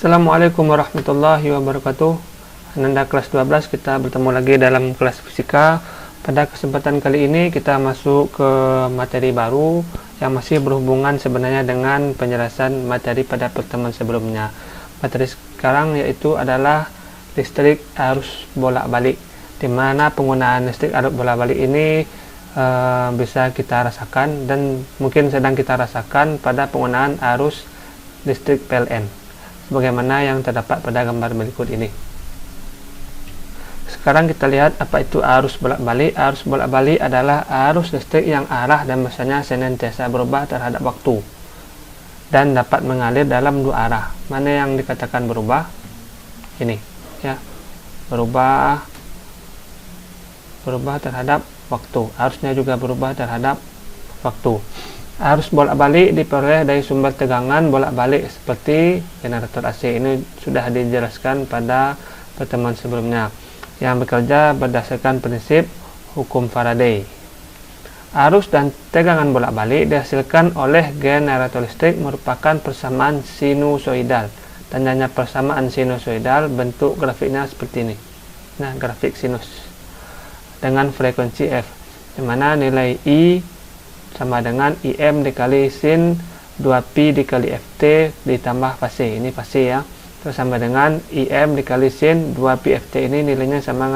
Assalamualaikum warahmatullahi wabarakatuh. Ananda kelas 12, kita bertemu lagi dalam kelas fisika. Pada kesempatan kali ini kita masuk ke materi baru yang masih berhubungan sebenarnya dengan penjelasan materi pada pertemuan sebelumnya. Materi sekarang yaitu adalah listrik arus bolak-balik, di mana penggunaan listrik arus bolak-balik ini bisa kita rasakan dan mungkin sedang kita rasakan pada penggunaan arus listrik PLN, sebagaimana yang terdapat pada gambar berikut ini. Sekarang kita lihat apa itu arus bolak-balik. Arus bolak-balik adalah arus listrik yang arah dan masanya senantiasa berubah terhadap waktu dan dapat mengalir dalam dua arah. Mana yang dikatakan berubah? Ini ya, berubah terhadap waktu. Arusnya juga berubah terhadap waktu. Arus bolak-balik diperoleh dari sumber tegangan bolak-balik seperti generator AC. Ini sudah dijelaskan pada pertemuan sebelumnya, yang bekerja berdasarkan prinsip hukum Faraday. Arus dan tegangan bolak-balik dihasilkan oleh generator listrik merupakan persamaan sinusoidal. Tandanya persamaan sinusoidal, bentuk grafiknya seperti ini. Nah, grafik sinus dengan frekuensi F, di mana nilai I sama dengan IM dikali sin 2Pi dikali FT ditambah fase. Ini fase ya. Terus sama dengan IM dikali sin 2Pi FT, ini nilainya sama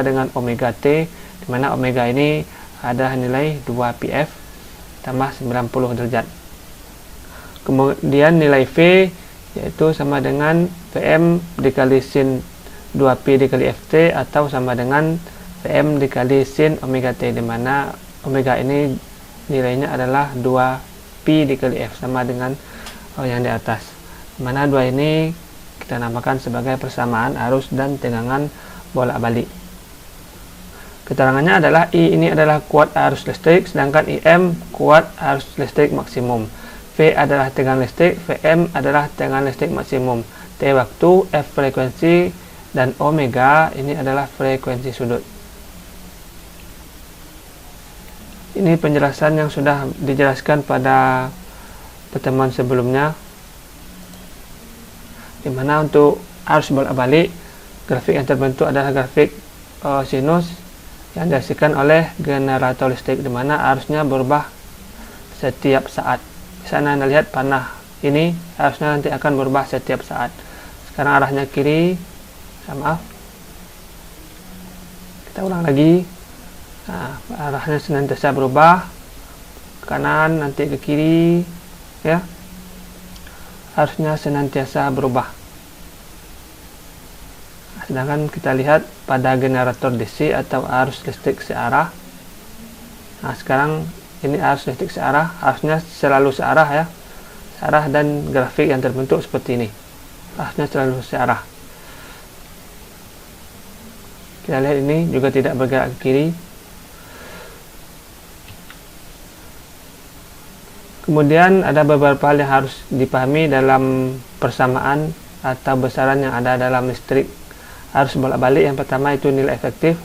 dengan omega T, di mana omega ini ada nilai 2PF tambah 90 derajat. Kemudian nilai V yaitu sama dengan Vm dikali sin 2Pi dikali FT atau sama dengan Vm dikali sin omega T, di mana omega ini nilainya adalah 2Pi dikali F, sama dengan yang di atas, mana dua ini kita namakan sebagai persamaan arus dan tegangan bolak-balik. Keterangannya adalah I ini adalah kuat arus listrik, sedangkan IM kuat arus listrik maksimum. V adalah tegangan listrik, Vm adalah tegangan listrik maksimum. T waktu, F frekuensi, dan omega ini adalah frekuensi sudut. Ini penjelasan yang sudah dijelaskan pada pertemuan sebelumnya, di mana untuk arus bolak-balik grafik yang terbentuk adalah grafik sinus yang dihasilkan oleh generator listrik, di mana arusnya berubah setiap saat. Di sana Anda lihat panah ini arusnya nanti akan berubah setiap saat. Sekarang arahnya kiri, maaf, kita ulang lagi. Nah, arahnya senantiasa berubah ke kanan, nanti ke kiri ya, arusnya senantiasa berubah. Sedangkan kita lihat pada generator DC atau arus listrik searah. Nah, sekarang ini arus listrik searah, arusnya selalu searah ya, searah, dan grafik yang terbentuk seperti ini, arusnya selalu searah. Kita lihat ini juga tidak bergerak ke kiri. Kemudian ada beberapa hal yang harus dipahami dalam persamaan atau besaran yang ada dalam listrik arus bolak-balik. Yang pertama itu nilai efektif.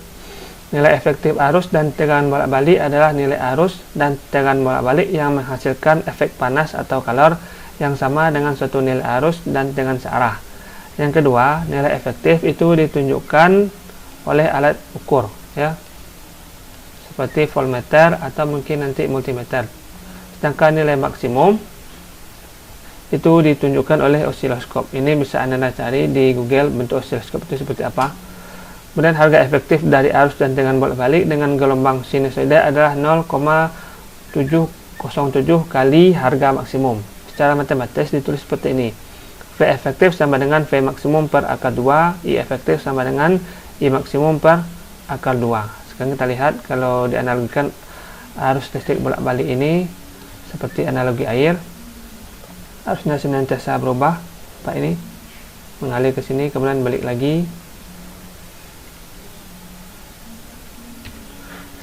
Nilai efektif arus dan tegangan bolak-balik adalah nilai arus dan tegangan bolak-balik yang menghasilkan efek panas atau kalor yang sama dengan suatu nilai arus dan tegangan searah. Yang kedua, nilai efektif itu ditunjukkan oleh alat ukur ya, seperti voltmeter atau mungkin nanti multimeter. Sedangkan nilai maksimum itu ditunjukkan oleh osiloskop. Ini bisa Anda cari di Google bentuk osiloskop itu seperti apa. Kemudian harga efektif dari arus dan tegangan bolak-balik dengan gelombang sinusoida adalah 0,707 kali harga maksimum. Secara matematis ditulis seperti ini. V efektif sama dengan V maksimum per akar 2, I efektif sama dengan I maksimum per akar 2. Sekarang kita lihat kalau dianalogikan arus listrik bolak-balik ini seperti analogi air, arusnya senantiasa berubah, Pak, ini mengalir ke sini kemudian balik lagi.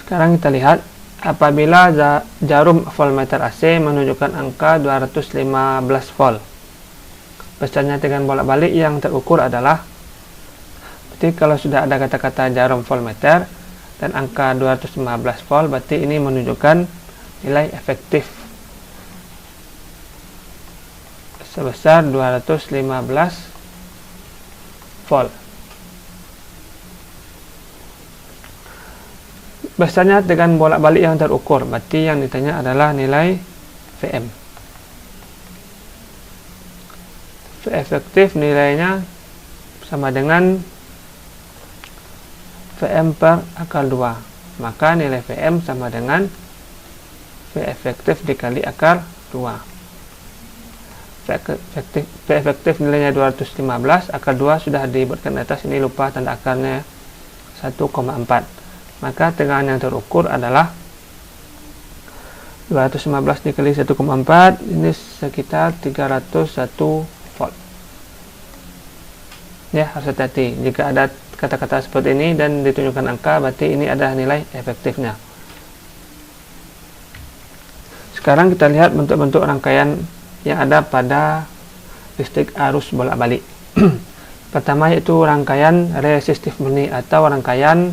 Sekarang kita lihat apabila jarum voltmeter AC menunjukkan angka 215 volt, besarnya tegangan bolak-balik yang terukur adalah, berarti kalau sudah ada kata-kata jarum voltmeter dan angka 215 volt, berarti ini menunjukkan nilai efektif sebesar 215 volt. Besarnya dengan bolak-balik yang terukur, berarti yang ditanya adalah nilai Vm. V efektif nilainya sama dengan Vm per akar 2, maka nilai Vm sama dengan V efektif dikali akar 2. V efektif nilainya 215, akar 2 sudah dibuatkan di atas, ini lupa tanda akarnya 1,4. Maka tegangan yang terukur adalah 215 dikali 1,4, ini sekitar 301 volt. Ya, harus hati-hati jika ada kata-kata seperti ini dan ditunjukkan angka, berarti ini adalah nilai efektifnya. Sekarang kita lihat bentuk-bentuk rangkaian yang ada pada listrik arus bolak-balik. Pertama yaitu rangkaian resistif murni atau rangkaian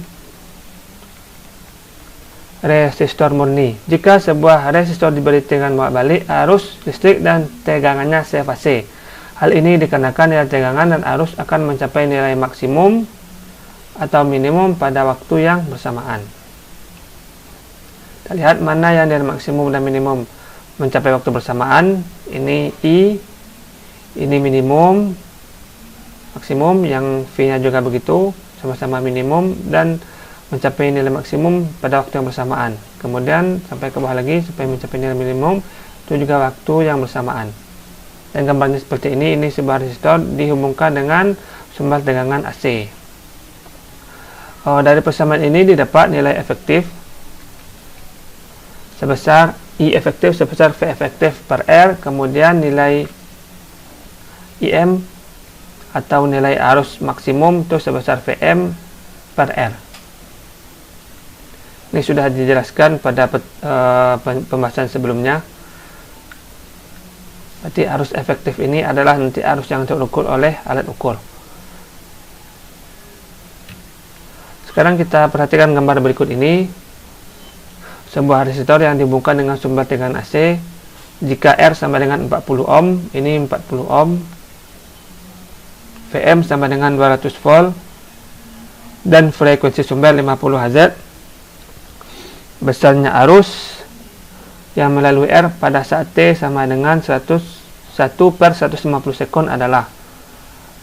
resistor murni. Jika sebuah resistor diberi tegangan bolak-balik, arus listrik dan tegangannya sefase. Hal ini dikarenakan nilai tegangan dan arus akan mencapai nilai maksimum atau minimum pada waktu yang bersamaan. Kita lihat mana yang nilai maksimum dan minimum mencapai waktu bersamaan. Ini I, ini minimum, maksimum, yang V-nya juga begitu, sama-sama minimum dan mencapai nilai maksimum pada waktu yang bersamaan. Kemudian sampai ke bawah lagi supaya mencapai nilai minimum, itu juga waktu yang bersamaan. Dan gambarnya seperti ini sebuah resistor dihubungkan dengan sumber tegangan AC. Dari persamaan ini didapat nilai efektif sebesar I efektif sebesar V efektif per R, kemudian nilai IM atau nilai arus maksimum itu sebesar Vm per R. Ini sudah dijelaskan pada pembahasan sebelumnya. Berarti arus efektif ini adalah nanti arus yang terukur oleh alat ukur. Sekarang kita perhatikan gambar berikut ini. Sebuah resistor yang dihubungkan dengan sumber tegangan AC. Jika R sama dengan 40 ohm, ini 40 ohm. Vm sama dengan 200 volt. Dan frekuensi sumber 50 Hz. Besarnya arus yang melalui R pada saat T sama dengan 101 per 150 sekund adalah,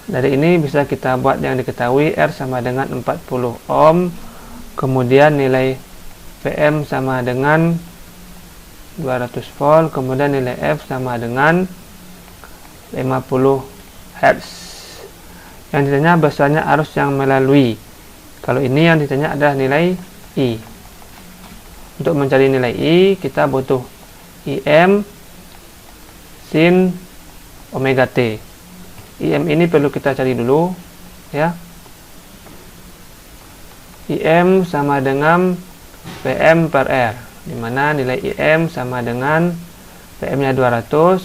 dari ini bisa kita buat yang diketahui, R sama dengan 40 ohm, kemudian nilai Vm sama dengan 200 volt, kemudian nilai F sama dengan 50 Hz. Yang ditanya besarnya arus yang melalui. Kalau ini yang ditanya adalah nilai I. Untuk mencari nilai I, kita butuh IM sin omega T. IM ini perlu kita cari dulu, ya. IM sama dengan Vm per R, di mana nilai IM sama dengan Vm-nya 200,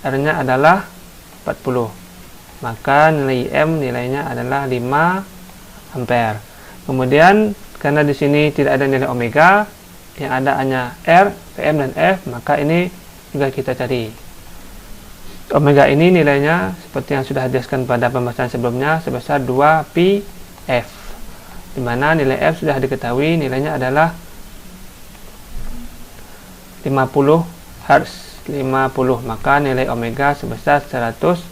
R-nya adalah 40. Maka nilai IM nilainya adalah 5 ampere. Kemudian karena di sini tidak ada nilai omega, yang ada hanya R, Vm dan F, maka ini juga kita cari. Omega ini nilainya seperti yang sudah dijelaskan pada pembahasan sebelumnya sebesar 2πf, di mana nilai F sudah diketahui nilainya adalah 50 Hz, 50, maka nilai omega sebesar 100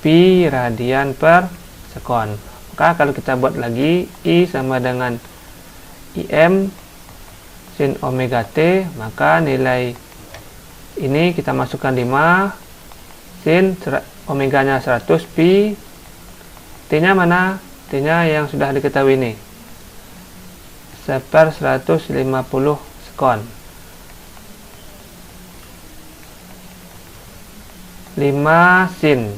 pi radian per sekon. Maka kalau kita buat lagi, I sama dengan IM sin omega T, maka nilai ini kita masukkan 5 sin omega nya 100 pi, T nya mana? T nya yang sudah diketahui ini, 1/150 sekon. 5 sin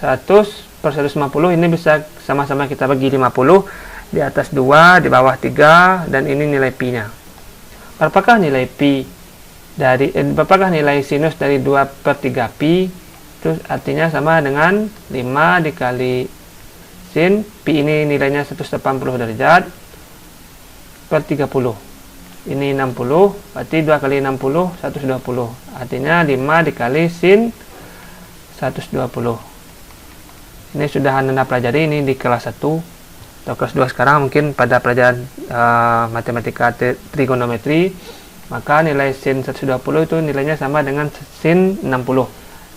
100/150, ini bisa sama-sama kita bagi 50, di atas 2, di bawah 3, dan ini nilai pi nya. Berapakah nilai pi dari berapakah nilai sinus dari 2/3 pi? Terus artinya sama dengan 5 dikali sin, pi ini nilainya 180 derajat per 30. Ini 60, berarti 2 kali 60 120. Artinya 5 dikali sin 120. Ini sudah Anda pelajari ini di kelas 1 atau kelas 2 sekarang, mungkin pada pelajaran matematika trigonometri, maka nilai sin 120 itu nilainya sama dengan sin 60,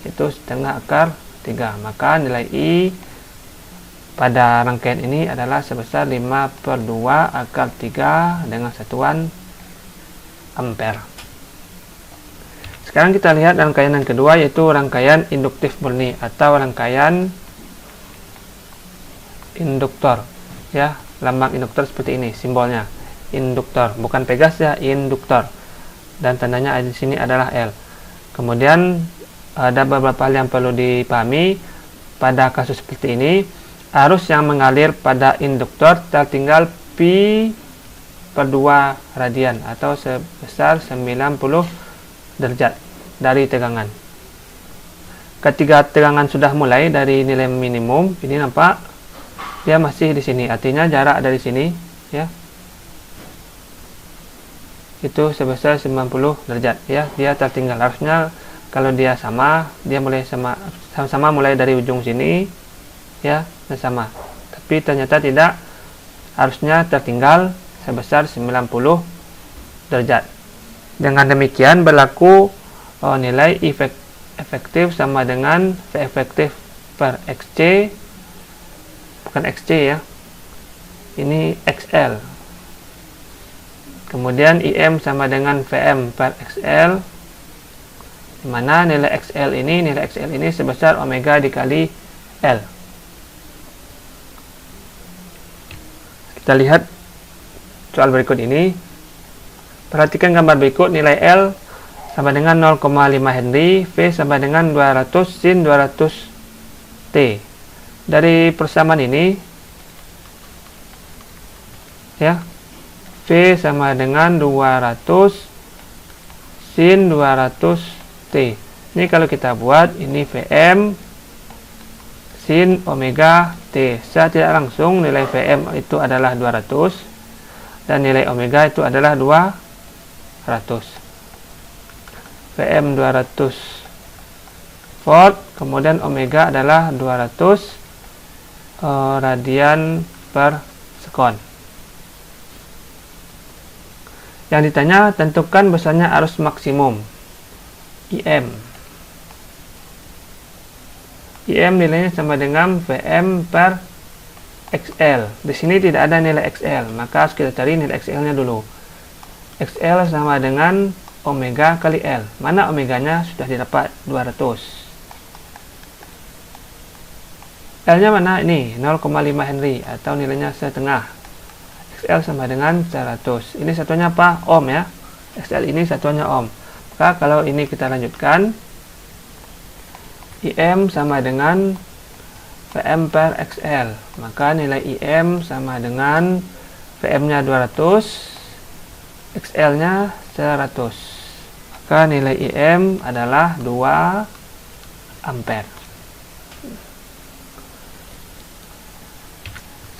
itu setengah akar 3. Maka nilai I pada rangkaian ini adalah sebesar 5/2 akar 3 dengan satuan ampere. Sekarang kita lihat rangkaian yang kedua, yaitu rangkaian induktif murni atau rangkaian induktor. Ya, lambang induktor seperti ini simbolnya, induktor, bukan pegas ya, induktor. Dan tandanya di sini adalah L. Kemudian ada beberapa hal yang perlu dipahami pada kasus seperti ini. Arus yang mengalir pada induktor tertinggal pi/2 radian atau sebesar 90 derajat dari tegangan. Ketika tegangan sudah mulai dari nilai minimum, ini nampak dia masih di sini, artinya jarak dari sini ya itu sebesar 90 derajat ya, dia tertinggal. Harusnya kalau dia sama, dia mulai sama mulai dari ujung sini ya, dan sama, tapi ternyata tidak, harusnya tertinggal sebesar 90 derajat. Dengan demikian berlaku nilai efektif sama dengan V efektif per XC, bukan XC ya, ini XL. Kemudian IM sama dengan VM per XL, di mana nilai XL ini sebesar omega dikali L. Kita lihat soal berikut ini. Perhatikan gambar berikut. Nilai L sama dengan 0,5 Henry, V sama dengan 200 sin 200 T. Dari persamaan ini ya, V sama dengan 200 sin 200 T. Ini kalau kita buat, ini Vm sin omega T. Secara tidak langsung nilai Vm itu adalah 200 dan nilai omega itu adalah 200. Vm 200 volt, kemudian omega adalah 200 radian per sekon. Yang ditanya, tentukan besarnya arus maksimum IM. IM nilainya sama dengan Vm per XL. Di sini tidak ada nilai XL, maka harus kita cari nilai XL-nya dulu. XL sama dengan omega kali L. Mana omeganya? Sudah didapat 200. L-nya mana? Ini 0,5 Henry atau nilainya setengah. XL sama dengan 100. Ini satuannya apa? Ohm ya. XL ini satuannya ohm. Maka kalau ini kita lanjutkan, IM sama dengan Vm per XL. Maka nilai IM sama dengan Vm-nya 200, XL-nya 100. Maka nilai IM adalah 2 ampere.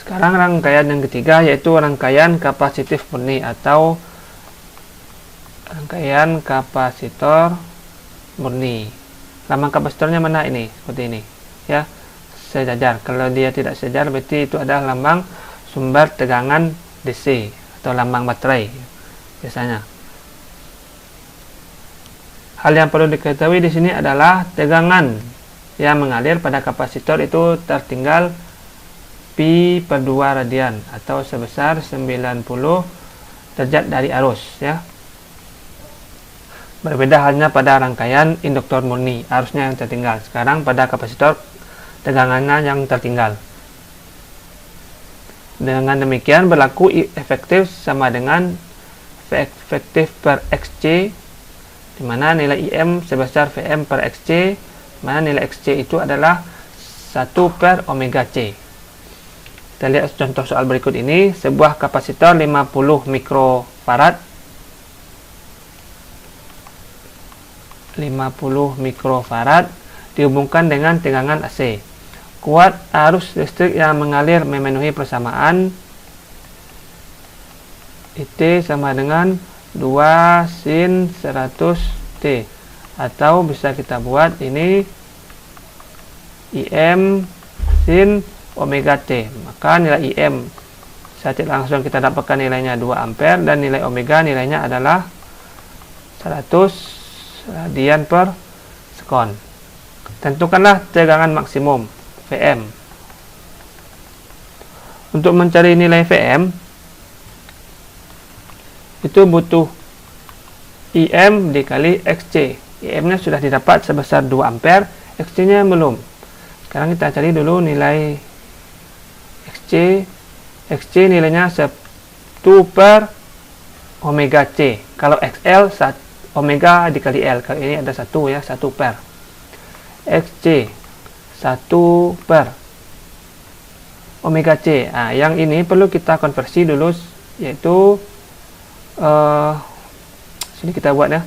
Sekarang rangkaian yang ketiga, yaitu rangkaian kapasitif murni atau rangkaian kapasitor murni. Lambang kapasitornya mana? Ini seperti ini ya, sejajar. Kalau dia tidak sejajar berarti itu adalah lambang sumber tegangan DC atau lambang baterai biasanya. Hal yang perlu diketahui di sini adalah tegangan yang mengalir pada kapasitor itu tertinggal pi/2 radian atau sebesar 90 derajat dari arus ya. Berbeda halnya pada rangkaian induktor murni, arusnya yang tertinggal. Sekarang pada kapasitor tegangannya yang tertinggal. Dengan demikian berlaku I efektif sama dengan V efektif per XC, di mana nilai IM sebesar Vm per XC, di mana nilai XC itu adalah 1 per omega C. Kita lihat contoh soal berikut ini. Sebuah kapasitor 50 mikrofarad dihubungkan dengan tegangan AC. Kuat arus listrik yang mengalir memenuhi persamaan IT sama dengan 2 sin 100 T, atau bisa kita buat ini IM sin omega T. Maka nilai IM secara langsung kita dapatkan nilainya 2 ampere dan nilai omega nilainya adalah 100 radian per sekon. Tentukanlah tegangan maksimum Vm. Untuk mencari nilai Vm itu butuh IM dikali XC. IM-nya sudah didapat sebesar 2 ampere, XC-nya belum. Sekarang kita cari dulu nilai XC. XC nilainya 1 per omega C. Kalau XL omega dikali L. Kalau ini ada 1 ya, 1 per. XC 1 per omega C. Nah, yang ini perlu kita konversi dulu, yaitu sini kita buat ya,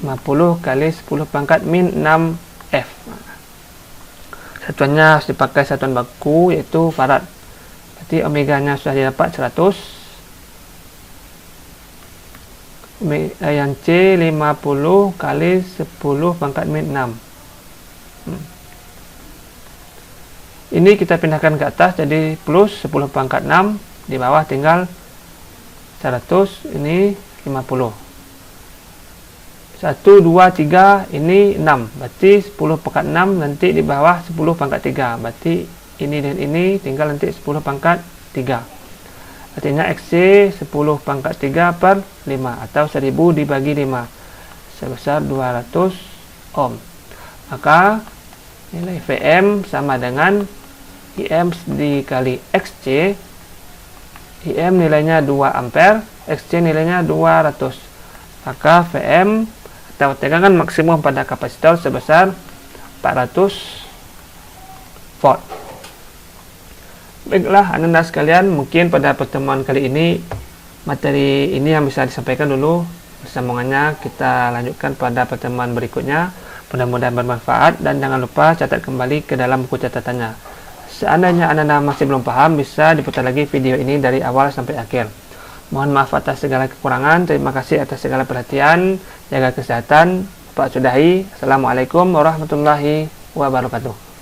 50 kali 10 pangkat min 6 F. Satuannya harus dipakai satuan baku, yaitu farad. Berarti omega nya sudah didapat 100. Yang C 50 kali 10 pangkat min 6. Ini kita pindahkan ke atas jadi plus 10 pangkat 6, di bawah tinggal 100, ini 50. 1, 2, 3, ini 6, berarti 10 pangkat 6, nanti di bawah 10 pangkat 3, berarti ini dan ini tinggal nanti 10 pangkat 3. Artinya XC 10 pangkat 3 per 5 atau 1000 dibagi 5 sebesar 200 ohm. Maka nilai Vm sama dengan IM dikali XC. IM nilainya 2 ampere, XC nilainya 200. Maka Vm atau tegangan maksimum pada kapasitor sebesar 400 volt. Baiklah Anda sekalian, mungkin pada pertemuan kali ini materi ini yang bisa disampaikan dulu. Sambungannya kita lanjutkan pada pertemuan berikutnya. Mudah-mudahan bermanfaat dan jangan lupa catat kembali ke dalam buku catatannya. Seandainya Anda masih belum paham, bisa diputar lagi video ini dari awal sampai akhir. Mohon maaf atas segala kekurangan. Terima kasih atas segala perhatian. Jaga kesehatan. Pak Sudahi. Assalamualaikum warahmatullahi wabarakatuh.